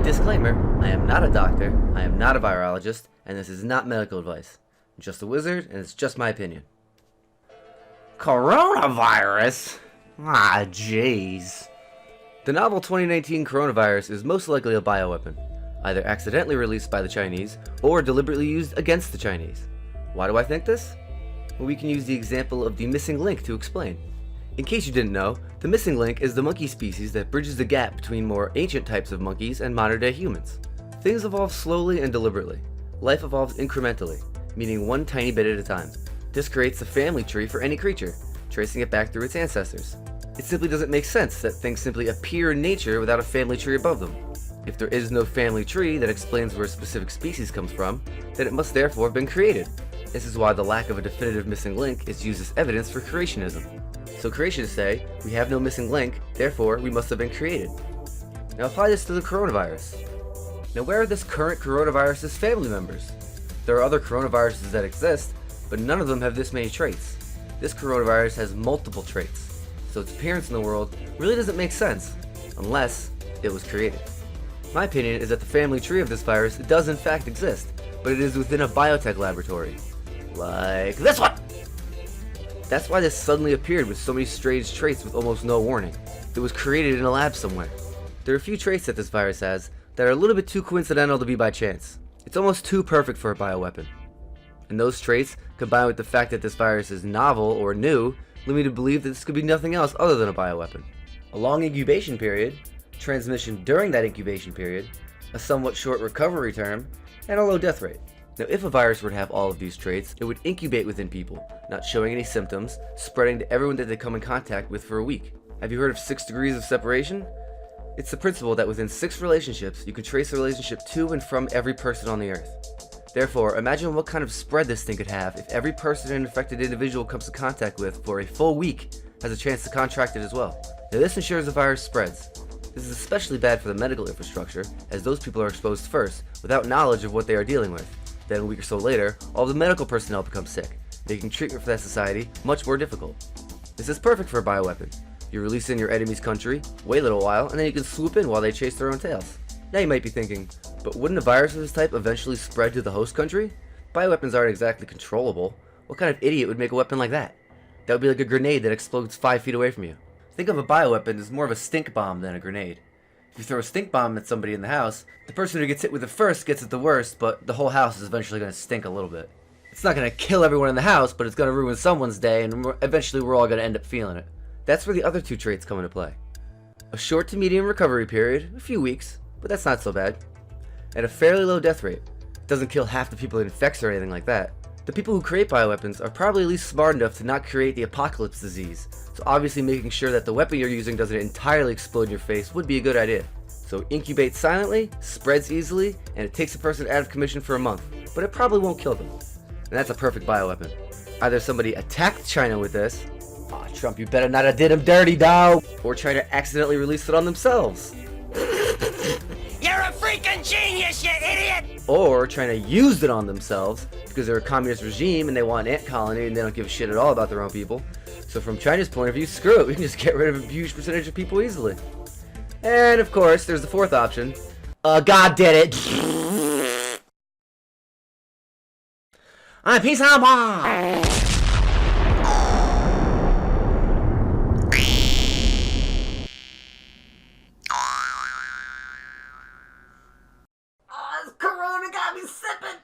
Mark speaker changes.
Speaker 1: Disclaimer, I am not a doctor, I am not a virologist, and this is not medical advice. I'm just a wizard, and it's just my opinion. Coronavirus? Ah, jeez. The novel 2019 coronavirus is most likely a bioweapon, either accidentally released by the Chinese, or deliberately used against the Chinese. Why do I think this? Well, we can use the example of the missing link to explain. In case you didn't know, the missing link is the monkey species that bridges the gap between more ancient types of monkeys and modern-day humans. Things evolve slowly and deliberately. Life evolves incrementally, meaning one tiny bit at a time. This creates a family tree for any creature, tracing it back through its ancestors. It simply doesn't make sense that things simply appear in nature without a family tree above them. If there is no family tree that explains where a specific species comes from, then it must therefore have been created. This is why the lack of a definitive missing link is used as evidence for creationism. So creationists say, we have no missing link, therefore we must have been created. Now apply this to the coronavirus. Now where are this current coronavirus's family members? There are other coronaviruses that exist, but none of them have this many traits. This coronavirus has multiple traits, so its appearance in the world really doesn't make sense, unless it was created. My opinion is that the family tree of this virus does in fact exist, but it is within a biotech laboratory. Like this one! That's why this suddenly appeared with so many strange traits with almost no warning. It was created in a lab somewhere. There are a few traits that this virus has that are a little bit too coincidental to be by chance. It's almost too perfect for a bioweapon. And those traits, combined with the fact that this virus is novel or new, lead me to believe that this could be nothing else other than a bioweapon. A long incubation period, transmission during that incubation period, a somewhat short recovery term, and a low death rate. Now, if a virus were to have all of these traits, it would incubate within people, not showing any symptoms, spreading to everyone that they come in contact with for a week. Have you heard of 6 degrees of separation? It's the principle that within 6 relationships, you can trace a relationship to and from every person on the earth. Therefore, imagine what kind of spread this thing could have if every person an infected individual comes in contact with for a full week has a chance to contract it as well. Now, this ensures the virus spreads. This is especially bad for the medical infrastructure, as those people are exposed first, without knowledge of what they are dealing with. Then a week or so later, all the medical personnel become sick, making treatment for that society much more difficult. This is perfect for a bioweapon. You release it in your enemy's country, wait a little while, and then you can swoop in while they chase their own tails. Now you might be thinking, but wouldn't a virus of this type eventually spread to the host country? Bioweapons aren't exactly controllable. What kind of idiot would make a weapon like that? That would be like a grenade that explodes 5 feet away from you. Think of a bioweapon as more of a stink bomb than a grenade. If you throw a stink bomb at somebody in the house, the person who gets hit with it first gets it the worst, but the whole house is eventually going to stink a little bit. It's not going to kill everyone in the house, but it's going to ruin someone's day, and eventually we're all going to end up feeling it. That's where the other 2 traits come into play. A short to medium recovery period, a few weeks, but that's not so bad. And a fairly low death rate. It doesn't kill half the people it infects or anything like that. The people who create bioweapons are probably at least smart enough to not create the apocalypse disease, so obviously making sure that the weapon you're using doesn't entirely explode in your face would be a good idea. So incubates silently, spreads easily, and it takes a person out of commission for a month, but it probably won't kill them. And that's a perfect bioweapon. Either somebody attacked China with this, aw Trump, you better not have did him dirty, dawg, or China accidentally released it on themselves.
Speaker 2: You're a freaking genius, you idiot!
Speaker 1: Or China used it on themselves because they're a communist regime and they want an ant colony and they don't give a shit at all about their own people. So from China's point of view, screw it, we can just get rid of a huge percentage of people easily. And of course, there's the 4th option. God did it! Peace out,